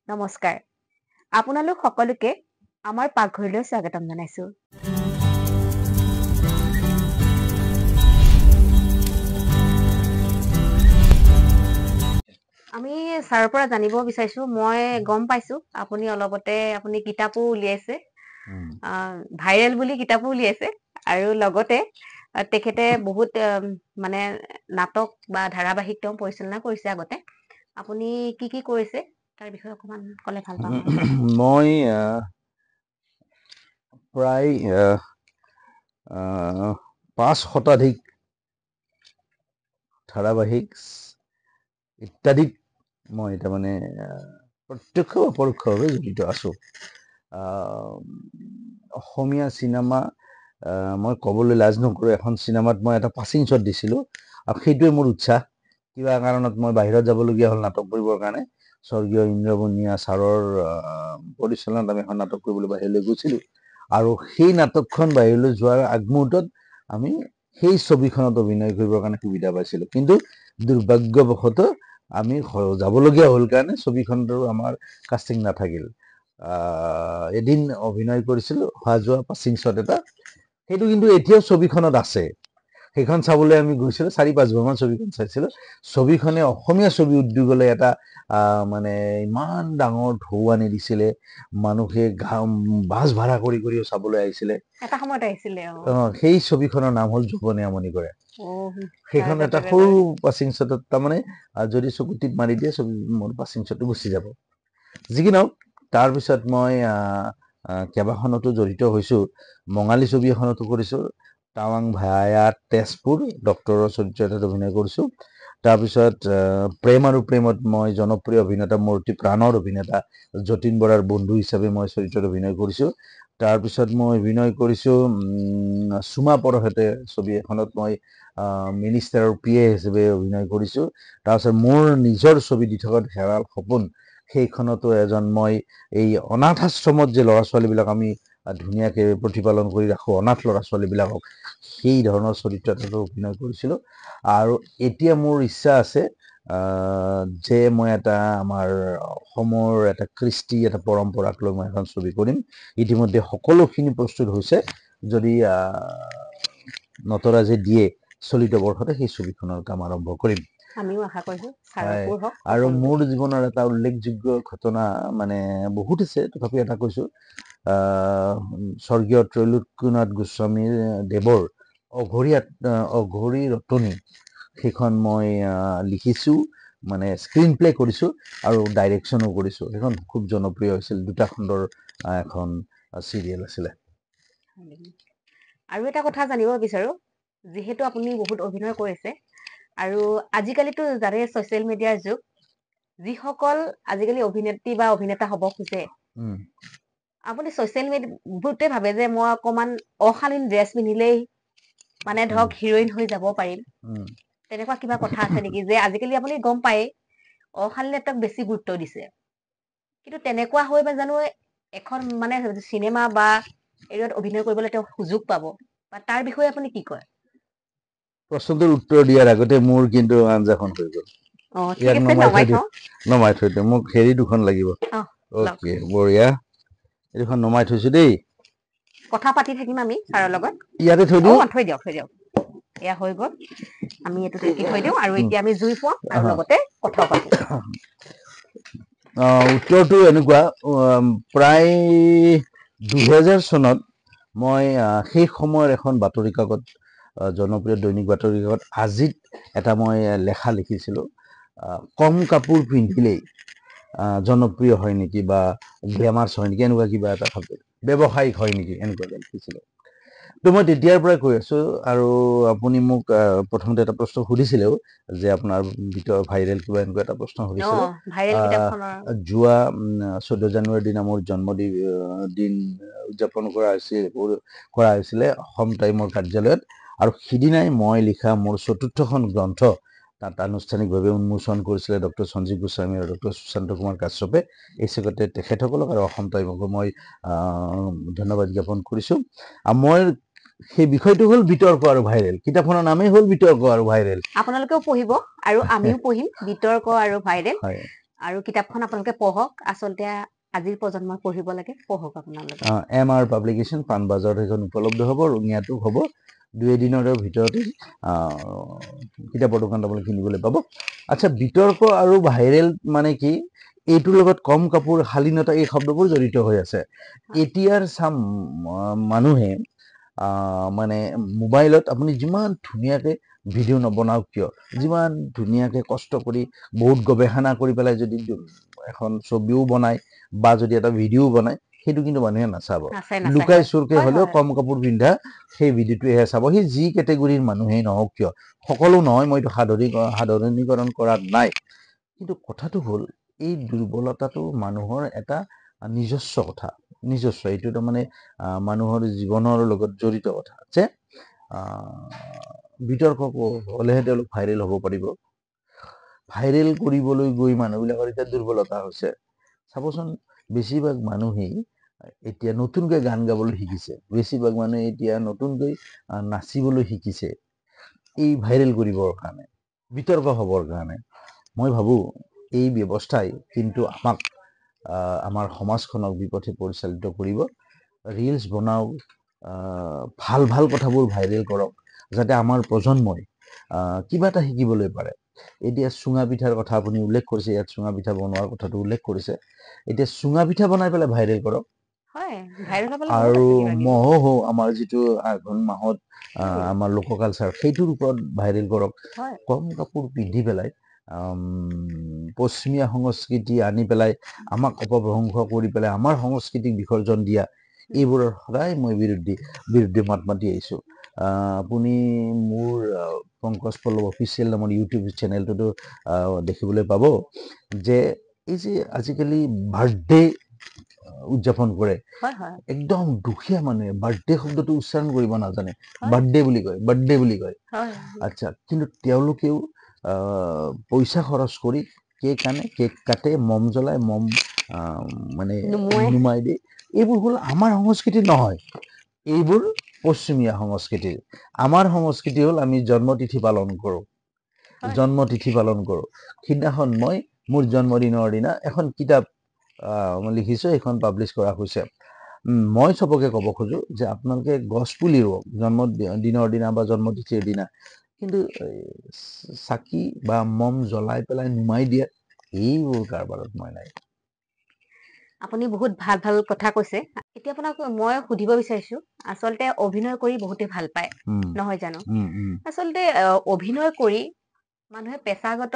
নমস্কাৰ আপোনালোক সকলোকে আমাৰ পাকঘৰলৈ স্বাগতম জনাইছো আমি ছাৰৰ পৰা জানিব বিচাৰিছো মই গম পাইছো আপুনি অলপতে আপুনি কিতাপো উলিয়াইছে ভাইৰেল বুলি কিতাপো উলিয়াইছে আৰু লগতে তেখেতে বহুত মানে নাটক বা ধাৰাবাহিক তেওঁ পৰিচালনা কৰিছে আগতে আপুনি কি কৰিছে তাৰ বিষয়ে অকমান কলে ভাল পাম মই প্ৰায় 5 শতাধিক ধাৰাবাহিক ইত্যাদিত মই এটা মানে প্ৰত্যক্ষ অপৰোক্ষভাৱে জড়িত আছো অসমীয়া চিনেমা মই ক'বলৈ লাজ নকৰো এখন চিনেমাত মই এটা পাছিং শ্বট দিছিলো আৰু সেইটোৱে মোৰ উৎসাহ কিবা কাৰণত মই বাহিৰত যাবলগীয়া হ'ল নাটক কৰিবৰ কাৰণে স্বৰ্গীয় ইন্দ্ৰবনীয়া ছাৰৰ পৰিচালনাত আমি এখন নাটক কৰিবলৈ বাহিৰলৈ গৈছিলো আৰু সেই নাটকখন বাহিৰলৈ যোৱাৰ আগমুহূৰ্তত আমি সেই ছবিখনত অভিনয় কৰিবৰ কাৰণে সুবিধা পাইছিলো কিন্তু দুৰ্ভাগ্যবশতঃ আমি যাবলগীয়া হ'ল কাৰণে ছবিখনৰ আমাৰ কাষ্টিং নাথাকিল এদিন অভিনয় কৰিছিলো যোৱা পাছিং শ্বট এটা সেইটো কিন্তু এতিয়াও ছবিখনত আছে সেইখন চাবলৈ আমি গৈছিলো 4-5 বাৰমান ছবিখন চাইছিলো ছবিখনে অসমীয়া ছবি উদ্যোগলৈ এটা মানে ইমান ডাঙৰ ঢৌ আনি দিছিলে মানুহে বাছ ভাড়া কৰিও চাবলৈ আহিছিলে এটা সময়ত আহিছিলে সেই ছবিখনৰ নাম হ'ল যুৱনে আমনি কৰে সেইখন এটা সৰু পাছিং শ্বটত তাৰমানে যদি চকুটিত মাৰি দিয়ে ছবি মোৰ পাছিং শ্বটটো গুচি যাব যি কি নহওক তাৰপিছত মই কেইবাখনতো জড়িত হৈছো মঙালী ছবি এখনতো কৰিছো টাৱাং ভায়া তেজপুৰ ডক্টৰৰ চৰিত্ৰ এটাত অভিনয় কৰিছো তাৰপিছত প্ৰেম আৰু প্ৰেমত মই জনপ্ৰিয় অভিনেতা মোৰ অতি প্ৰাণৰ অভিনেতা যতীন বৰাৰ বন্ধু হিচাপে মই চৰিত্ৰত অভিনয় কৰিছো তাৰপিছত মই অভিনয় কৰিছো সুমা পৰহেতে ছবি এখনত মই মিনিষ্টাৰৰ পিএ হিচাপে অভিনয় কৰিছো তাৰপিছত মোৰ নিজৰ ছবি দি থকা হেৰাল সপোন সেইখনতো এজন মই এই অনাথ আশ্ৰমত যে ল'ৰা ছোৱালীবিলাক আমি ধুনীয়াকে প্ৰতিপালন কৰি ৰাখো অনাথ ল'ৰা ছোৱালীবিলাকক সেই ধৰণৰ চৰিত্ৰ এটাতো অভিনয় কৰিছিলো আৰু এতিয়া মোৰ ইচ্ছা আছে যে মই এটা আমাৰ অসমৰ এটা কৃষ্টি এটা পৰম্পৰাক লৈ মই এখন ছবি কৰিম ইতিমধ্যে সকলোখিনি প্ৰস্তুত হৈছে যদি নটৰাজে দিয়ে চলিত বৰ্ষতে সেই ছবিখনৰ কাম আৰম্ভ কৰিম আমিও আশা কৰিছো আৰু মোৰ জীৱনৰ এটা উল্লেখযোগ্য ঘটনা মানে বহুত আছে তথাপি এটা কৈছো স্বৰ্গীয় ত্ৰৈলোক্যনাথ গোস্বামীৰ দেৱৰ অঘৰী ৰতনী সেইখন মই লিখিছো মানে স্ক্ৰীন প্লে কৰিছো আৰু ডাইৰেকশ্যনো কৰিছো সেইখন খুব জনপ্ৰিয় হৈছিল 2টা খণ্ডৰ এখন চিৰিয়েল আছিলে আৰু এটা কথা জানিব বিচাৰো যেহেতু আপুনি বহুত অভিনয় কৰিছে আৰু আজিকালিতো জানে ছচিয়েল মিডিয়াৰ যুগ যিসকল আজিকালি অভিনেত্ৰী বা অভিনেতা হ'ব খোজে আপুনি ছচিয়েল মিডিয়াতে ভাবে যে মই অকমান অশালীন ড্ৰেছ পিন্ধিলেই মানে ধৰক হিৰোইন হৈ যাব পাৰিম তেনেকুৱা কিবা কথা আছে নেকি যে আজিকালি আপুনি গম পায় অশালীনতাক বেছি গুৰুত্ব দিছে কিন্তু তেনেকুৱা হৈ বা জানো এখন মানে চিনেমা বা এৰিয়াত অভিনয় কৰিবলৈ তেওঁ সুযোগ পাব বা তাৰ বিষয়ে আপুনি কি কয় প্ৰশ্নটোৰ উত্তৰ দিয়াৰ আগতে মোৰ কিন্তু আঞ্জাখন হৈ গ'ল ঠিক আছে নমাই থৈ দিওঁ মোক হেৰি দুখন লাগিব ওকে বঢ়িয়া এইখন নমাই থৈছো দেই কথা পাতি থাকিম আমি ছাৰৰ লগত ইয়াতে থৈ দিওঁ থৈ দিয়ক এয়া হৈ গ'ল আমি এইটো ঢাকি থৈ দিওঁ আৰু এতিয়া আমি জুই ফুৱাম আৰু লগতে কথা পাতিম উত্তৰটো এনেকুৱা প্ৰায় 2000 চনত মই সেই সময়ৰ এখন বাতৰি কাকত জনপ্ৰিয় দৈনিক বাতৰি কাকত আজিত এটা মই লেখা লিখিছিলো কম কাপোৰ পিন্ধিলেই জনপ্ৰিয় হয় নেকি বা গ্লেমাৰ্ছ হয় নেকি এনেকুৱা কিবা এটা ব্যৱসায়িক হয় নেকি এনেকুৱা লিখিছিলো তো মই তেতিয়াৰ পৰাই কৈ আছো আৰু আপুনি মোক প্ৰথমতে এটা প্ৰশ্ন সুধিছিলেও যে আপোনাৰ ভিতৰৰ ভাইৰেল কিবা এনেকুৱা এটা প্ৰশ্ন সুধিছিলে যোৱা 14 জানুৱাৰীৰ দিনা মোৰ জন্মদিন উদযাপন কৰা হৈছিলে অসম টাইমৰ কাৰ্যালয়ত আৰু সিদিনাই মই লিখা মোৰ 4ৰ্থখন গ্ৰন্থ তাত আনুষ্ঠানিকভাৱে উন্মোচন কৰিছিলে ডক্টৰ সঞ্জীৱ গোস্বামী আৰু ডক্টৰ সুশান্ত কুমাৰ কাশ্যপে এই চেগতে তেখেতসকলক আৰু অসম টাইমকো মই ধন্যবাদ জ্ঞাপন কৰিছো আৰু মই সেই বিষয়টো হ'ল বিতৰ্ক আৰু ভাইৰেল কিতাপখনৰ নামেই হ'ল বিতৰ্ক আৰু ভাইৰেল আপোনালোকেও পঢ়িব আৰু আমিও পঢ়িম বিতৰ্ক আৰু ভাইৰেল আৰু কিতাপখন আপোনালোকে পঢ়ক, আচলতে আজিৰ প্ৰজন্মই পঢ়িব লাগে, পঢ়ক আপোনালোকে। MR পাব্লিকেশ্যন পাণবজাৰত সেইখন উপলব্ধ হ'ব, ৰঙিয়াতো হ'ব। 2-এদিনৰ ভিতৰতে কিতাপৰ দোকানত আপোনালোকে কিনিবলৈ পাব। আচ্ছা, বিতৰ্ক আৰু ভাইৰেল মানে কি, এইটোৰ লগত কম কাপোৰ, শালীনতা এই শব্দবোৰ জড়িত হৈ আছে। এতিয়াৰ মানুহে মানে মোবাইলত আপুনি যিমান ধুনীয়াকে ভিডিঅ' নবনাওক কিয়, যিমান ধুনীয়াকে কষ্ট কৰি বহুত গৱেষণা কৰি পেলাই যদি এখন ছবিও বনায় বা যদি এটা ভিডিঅ' বনায়, সেইটো কিন্তু মানুহে নাচাব। লুকাই চুৰকে হ'লেও কম কাপোৰ পিন্ধা সেই ভিডিঅ'টোহে চাব। সি যি কেটেগৰীৰ মানুহেই নহওক কিয়, সকলো নহয়, মই এইটো সাধাৰণীকৰণ কৰা নাই। কিন্তু কথাটো হ'ল, এই দুৰ্বলতাটো মানুহৰ এটা নিজস্ব কথা, নিজস্ব, এইটো তাৰমানে মানুহৰ জীৱনৰ লগত জড়িত কথা যে বিতৰ্ক হ'লেহে তেওঁলোক ভাইৰেল হ'ব পাৰিব। ভাইৰেল কৰিবলৈ গৈ মানুহবিলাকৰ এতিয়া দুৰ্বলতা হৈছে। চাবচোন, বেছিভাগ মানুহেই এতিয়া নতুনকৈ গান গাবলৈ শিকিছে, বেছিভাগ মানুহে এতিয়া নতুনকৈ নাচিবলৈ শিকিছে, এই ভাইৰেল কৰিবৰ কাৰণে, বিতৰ্ক হ'বৰ কাৰণে। মই ভাবোঁ এই ব্যৱস্থাই কিন্তু আমাক আমাৰ সমাজখনক বিপথে পৰিচালিত কৰিব। ৰিলছ বনাওক, ভাল ভাল কথাবোৰ ভাইৰেল কৰক, যাতে আমাৰ প্ৰজন্মই কিবা এটা শিকিবলৈ পাৰে। এতিয়া চুঙা পিঠাৰ কথা আপুনি উল্লেখ কৰিছে, ইয়াত চুঙা পিঠা বনোৱাৰ কথাটো উল্লেখ কৰিছে। এতিয়া চুঙা পিঠা বনাই পেলাই ভাইৰেল কৰক। আৰু মহোহো, আমাৰ যিটো আঘোণ মাহত আমাৰ লোক কালচাৰ, সেইটোৰ ওপৰত ভাইৰেল কৰক। কম কাপোৰ পিন্ধি পেলাই পশ্চিমীয়া সংস্কৃতি আনি পেলাই আমাক অপভ্ৰংশ কৰি পেলাই আমাৰ সংস্কৃতিক বিসৰ্জন দিয়া, এইবোৰৰ সদায় মই বিৰুদ্ধে মাত মাতি আহিছোঁ। আপুনি মোৰ পংকজ পল্লৱ অফিচিয়েল নামৰ ইউটিউব চেনেলটোতো দেখিবলৈ পাব যে এই যে আজিকালি বাৰ্থডে উদযাপন কৰে, একদম দুখীয়া মানুহে বাৰ্থডে শব্দটো উচ্চাৰণ কৰিব নাজানে, বাৰ্থডে বুলি কয়। আচ্ছা, কিন্তু তেওঁলোকেও পইচা খৰচ কৰি কেক আনে, কেক কাটে, মম জ্বলায়, মম মানে নুমাই দিয়ে। এইবোৰ হ'ল আমাৰ সংস্কৃতি নহয়, এইবোৰ পশ্চিমীয়া সংস্কৃতি। আমাৰ সংস্কৃতি হ'ল আমি জন্মতিথি পালন কৰোঁ। সিদিনাখন মই মোৰ জন্মদিনৰ দিনা এখন কিতাপ লিখিছোঁ, সেইখন পাব্লিছ কৰা হৈছে। মই চবকে ক'ব খোজো যে আপোনালোকে গছ পুলি ৰুৱক জন্মদিনৰ দিনা বা জন্মতিথিৰ দিনা, কিন্তু চাকি বা মম জ্বলাই পেলাই নুমাই দিয়ে, এইবোৰ কাৰবাৰত মই নাই। আপুনি বহুত ভাল ভাল কথা কৈছে। এতিয়া আপোনাক মই সুধিব বিচাৰিছো, আচলতে অভিনয় কৰি বহুতে ভাল পায়, নহয় জানো? আচলতে অভিনয় কৰি মানুহে পেছাগত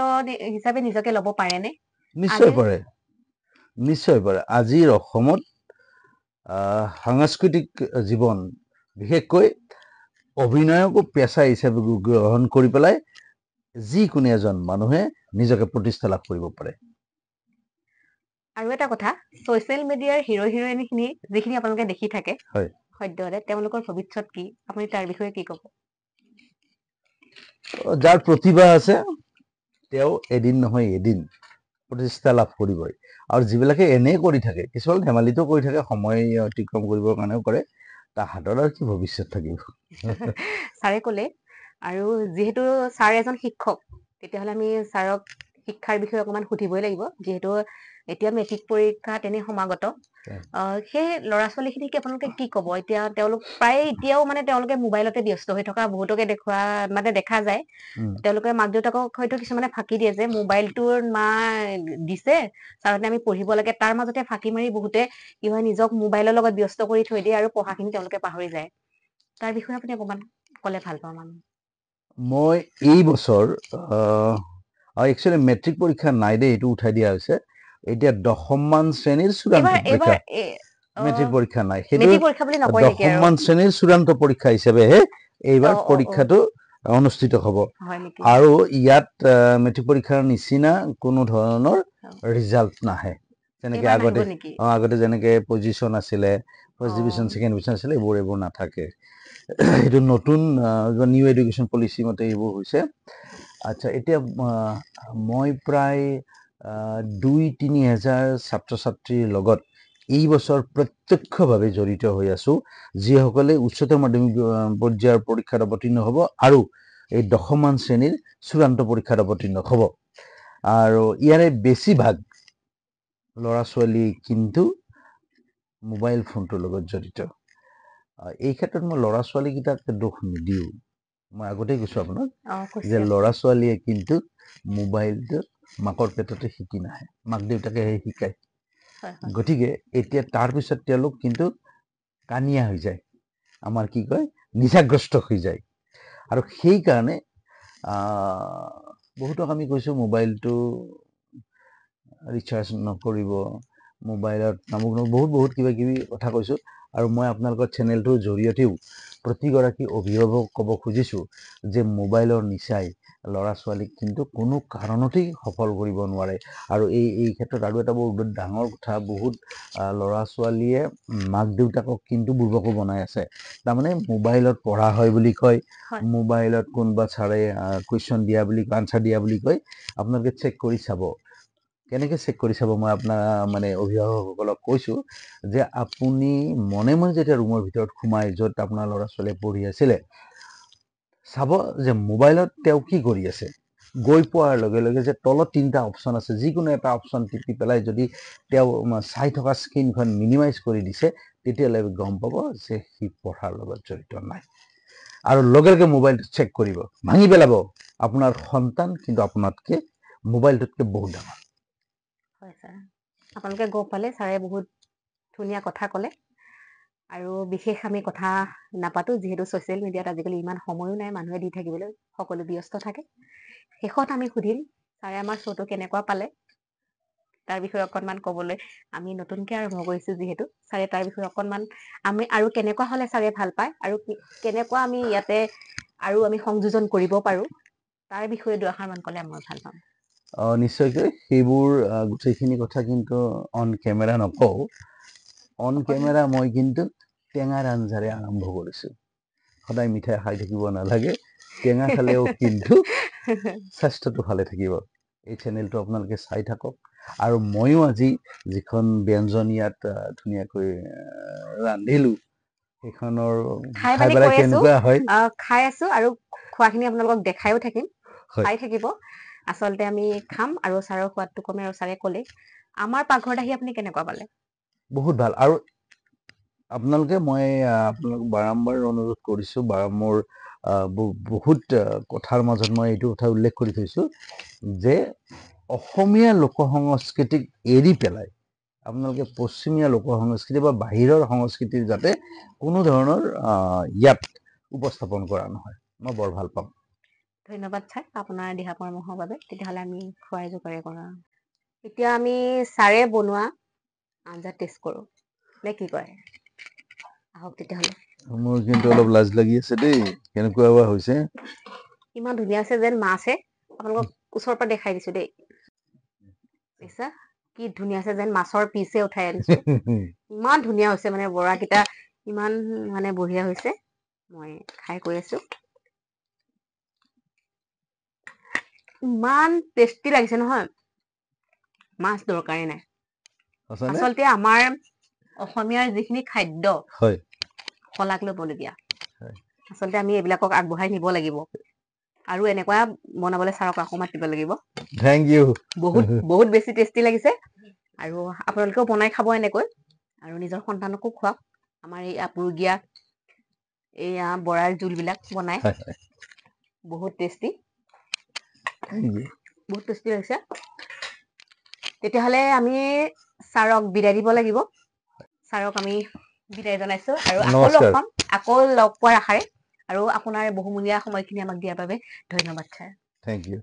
হিচাপে নিজকে ল'ব পাৰেনে? নিশ্চয় পাৰে, নিশ্চয় পাৰে। আজিৰ অসমত সাংস্কৃতিক জীৱন, বিশেষকৈ অভিনয়কো পেছা হিচাপে গ্ৰহণ কৰি পেলাই যিকোনো এজন মানুহে নিজকে প্ৰতিষ্ঠা লাভ কৰিব পাৰে। আৰু এটা কথা, ছচিয়েল মিডিয়াৰ হিৰো হিৰইনখিনি যিখিনি আপোনালোকে দেখি থাকে সদ্যহতে, তেওঁলোকৰ ভৱিষ্যত কি, আপুনি তাৰ বিষয়ে কি ক'ব? যাৰ প্ৰতিভা আছে তেওঁ এদিন নহয় এদিন প্ৰতিষ্ঠা লাভ কৰিবই। আৰু যিবিলাকে এনেই কৰি থাকে, কিছুমান ধেমালিতো কৰি থাকে, সময় অতিক্ৰম কৰিবৰ কাৰণেও কৰে, তাৰ হাতত আৰু কি ভৱিষ্যত থাকিব। ছাৰে ক'লে, আৰু যিহেতু ছাৰ এজন শিক্ষক, তেতিয়াহ'লে আমি ছাৰক শিক্ষাৰ বিষয়ে অকণমান সুধিবই লাগিব, যিহেতু এতিয়া মেট্ৰিক পৰীক্ষা তেনে সমাগত। সেই ল'ৰা ছোৱালীখিনিক আপোনালোকে কি ক'ব? এতিয়া তেওঁলোক প্ৰায় এতিয়াও মানে তেওঁলোকে মোবাইলতে ব্যস্ত হৈ থকা বহুতকে দেখা যায়। তেওঁলোকে মাক দেউতাকক হয়তো কিছুমানে ফাঁকি দিয়ে যে মোবাইলটোৰ দিছে, ছাৰহঁতে আমি পঢ়িব লাগে, তাৰ মাজতে ফাঁকি মাৰি বহুতে কি হয়, নিজক মোবাইলৰ লগত ব্যস্ত কৰি থৈ দিয়ে আৰু পঢ়াখিনি তেওঁলোকে পাহৰি যায়। তাৰ বিষয়ে আপুনি অকণমান ক'লে ভাল পাম আমি। মই এই বছৰ একচুৱেলি মেট্ৰিক পৰীক্ষা নাই দেই, এইটো উঠাই দিয়া হৈছে। এতিয়া 10মান শ্ৰেণীৰ চূড়ান্ত পৰীক্ষা, মেট্ৰিক পৰীক্ষা নাই, সেইটো 10মান শ্ৰেণীৰ চূড়ান্ত পৰীক্ষা হিচাপেহে এইবাৰ পৰীক্ষাটো অনুষ্ঠিত হ'ব। আৰু ইয়াত মেট্ৰিক পৰীক্ষাৰ নিচিনা কোনো ধৰণৰ ৰিজাল্ট নাহে। যেনেকে আগতে যেনেকে পজিশ্যন আছিলে, ফাৰ্ষ্ট ডিভিজন, ছেকেণ্ড ডিভিজন আছিলে, এইবোৰ নাথাকে। এইটো নতুন নিউ এডুকেশ্যন পলিচি মতে এইবোৰ হৈছে। আচ্ছা, এতিয়া মই প্ৰায় 2-3 হাজাৰ ছাত্ৰ ছাত্ৰীৰ লগত এই বছৰ প্ৰত্যক্ষভাৱে জড়িত হৈ আছোঁ, যিসকলে উচ্চতৰ মাধ্যমিক পৰ্যায়ৰ পৰীক্ষাত অৱতীৰ্ণ হ'ব আৰু এই 10মান শ্ৰেণীৰ চূড়ান্ত পৰীক্ষাত অৱতীৰ্ণ হ'ব। আৰু ইয়াৰে বেছিভাগ ল'ৰা ছোৱালী কিন্তু মোবাইল ফোনটোৰ লগত জড়িত। এই ক্ষেত্ৰত মই ল'ৰা ছোৱালীকেইটাক দোষ নিদিওঁ। মই আগতেই কৈছোঁ আপোনাক যে ল'ৰা ছোৱালীয়ে কিন্তু মোবাইলটো মাকৰ পেটতে শিকি নাহে, মাক দেউতাকেহে শিকায়। গতিকে এতিয়া তাৰপিছত তেওঁলোক কিন্তু কানিয়া হৈ যায়, আমাৰ কি কয় নিচাগ্ৰস্ত হৈ যায়। আৰু সেইকাৰণে বহুতক আমি কৈছোঁ মোবাইলটো ৰিচাৰ্জ নকৰিব, মোবাইলত বহুত কিবা কিবি কথা কৈছোঁ। আৰু মই আপোনালোকৰ চেনেলটোৰ জৰিয়তেও প্ৰতিগৰাকী অভিভাৱক ক'ব খুজিছোঁ যে মোবাইলৰ নিচাই ল'ৰা ছোৱালীক কিন্তু কোনো কাৰণতেই সফল কৰিব নোৱাৰে। আৰু এই ক্ষেত্ৰত আৰু এটা বহুত ডাঙৰ কথা, বহুত ল'ৰা ছোৱালীয়ে মাক দেউতাকক কিন্তু বুৰ্বকো বনাই আছে। তাৰমানে মোবাইলত পঢ়া হয় বুলি কয়, মোবাইলত কোনোবা ছাৰে কুৱেশ্যন দিয়া বুলি আনচাৰ দিয়া বুলি কয়, আপোনালোকে চেক কৰি চাব। কেনেকৈ চেক কৰি চাব, মই আপোনাৰ মানে অভিভাৱকসকলক কৈছোঁ যে আপুনি মনে মনে যেতিয়া ৰুমৰ ভিতৰত সোমাই য'ত আপোনাৰ ল'ৰা ছোৱালীয়ে পঢ়ি আছিলে, চাব যে মোবাইলত তেওঁ কি কৰি আছে। গৈ পোৱাৰ লগে লগে যে তলত 3টা অপশ্যন আছে, যিকোনো এটা অপশ্যন টিপি পেলাই যদি তেওঁ চাই থকা স্ক্ৰীনখন মিনিমাইজ কৰি দিছে, তেতিয়াহ'লে গম পাব যে সি পঢ়াৰ লগত জড়িত নাই। আৰু লগে লগে মোবাইলটো চেক কৰিব, ভাঙি পেলাব। আপোনাৰ সন্তান কিন্তু আপোনাতকৈ মোবাইলটোতকৈ বহুত ডাঙৰ। হয় ছাৰ, আপোনালোকে গম পালে, ছাৰে বহুত ধুনীয়া কথা ক'লে। আৰু বিশেষ আমি কথা নাপাতো, যিহেতু ছ'চিয়েল মিডিয়াত আজিকালি ইমান সময়ো নাই মানুহে দি থাকিবলৈ, সকলো ব্যস্ত থাকে। শেষত আমি সুধিম ছাৰে আমাৰ শ্ব'টো কেনেকুৱা পালে, তাৰ বিষয়ে অকণমান ক'বলৈ। আমি নতুনকৈ আৰম্ভ কৰিছোঁ যিহেতু, ছাৰে তাৰ বিষয়ে অকণমান আমি আৰু কেনেকুৱা হ'লে ছাৰে ভাল পায় আৰু কেনেকুৱা আমি ইয়াতে আৰু আমি সংযোজন কৰিব পাৰোঁ, তাৰ বিষয়ে দুআষাৰমান ক'লে মই ভাল পাম। নিশ্চয়কৈ সেইবোৰ গোটেইখিনি কথা কিন্তু অন কেমেৰা নকওঁ। অন কেমেৰা মই কিন্তু টেঙাৰ আঞ্জাৰে আৰম্ভ কৰিছোঁ। সদায় মিঠাই খাই থাকিব নালাগে, টেঙা খালেও কিন্তু স্বাস্থ্যটো ভালে থাকিব। এই চেনেলটো আপোনালোকে চাই থাকক। আৰু ময়ো আজি যিখন ব্যঞ্জন ইয়াত ধুনীয়াকৈ ৰান্ধিলোঁ, সেইখনৰ খাই পেলাই কেনেকুৱা হয়, খাই আছোঁ আৰু খোৱাখিনি আপোনালোকক দেখাইও থাকিম, চাই থাকিব। আচলতে আমি খাম আৰু ছাৰৰ সোৱাদটো কমে। আৰু ছাৰে ক'লে আমাৰ পাকঘৰত আহি আপুনি কেনেকুৱা পালে? বহুত ভাল। আৰু আপোনালোকে মই আপোনালোক বাৰম্বাৰ অনুৰোধ কৰিছোঁ, মোৰ বহুত কথাৰ মাজত মই এইটো কথা উল্লেখ কৰি থৈছোঁ যে অসমীয়া লোক সংস্কৃতিক এৰি পেলাই আপোনালোকে পশ্চিমীয়া লোক সংস্কৃতি বা বাহিৰৰ সংস্কৃতিৰ যাতে কোনো ধৰণৰ ইয়াত উপস্থাপন কৰা নহয়, মই বৰ ভাল পাম। ধন্যবাদ ছাৰ আপোনাৰ দিহা পৰামৰ্শৰ বাবে। তেতিয়াহ'লে আমি খোৱাই যোগাৰে কৰা। এতিয়া আমি ছাৰে বনোৱা আঞ্জা টেষ্ট কৰোঁ, নে কি কয়? আহক তেতিয়াহ'লে। মোৰ কিন্তু অলপ লাজ লাগি আছে দেই, কেনেকুৱা বা হৈছে। ইমান ধুনীয়া আছে যেন মাছহে, আপোনালোকক ওচৰৰ পৰা দেখাই দিছোঁ দেই। দেখিছা কি ধুনীয়া আছে, যেন মাছৰ পিচে উঠাই আনিছোঁ। ইমান ধুনীয়া হৈছে, মানে বৰাকেইটা ইমান মানে বঢ়িয়া হৈছে। মই খাই কৈ আছোঁ, ইমান টেষ্টি লাগিছে নহয়, মাছ দৰকাৰেই নাই। আচলতে আমাৰ অসমীয়াৰ যিখিনি খাদ্য, শলাগ ল'বলগীয়া। আচলতে আমি এইবিলাকক আগবঢ়াই নিব লাগিব। আৰু এনেকুৱা বনাবলৈ ছাৰক আকৌ মাতিব লাগিব। Thank you. বহুত বেছি টেষ্টি লাগিছে। আৰু আপোনালোকেও বনাই খাব এনেকৈ, আৰু নিজৰ সন্তানকো খুৱাওক। আমাৰ এই আপুৰুগীয়া এইয়া বৰাৰ জোলবিলাক বনাই বহুত টেষ্টি, বহুত টেষ্টি হৈছে। তেতিয়াহ'লে আমি ছাৰক বিদায় দিব লাগিব। ছাৰক আমি বিদায় জনাইছোঁ আৰু আকৌ লগ পোৱাৰ আশাৰে। আৰু আপোনাৰ বহুমূলীয়া সময়খিনি আমাক দিয়াৰ বাবে ধন্যবাদ ছাৰ। Thank U.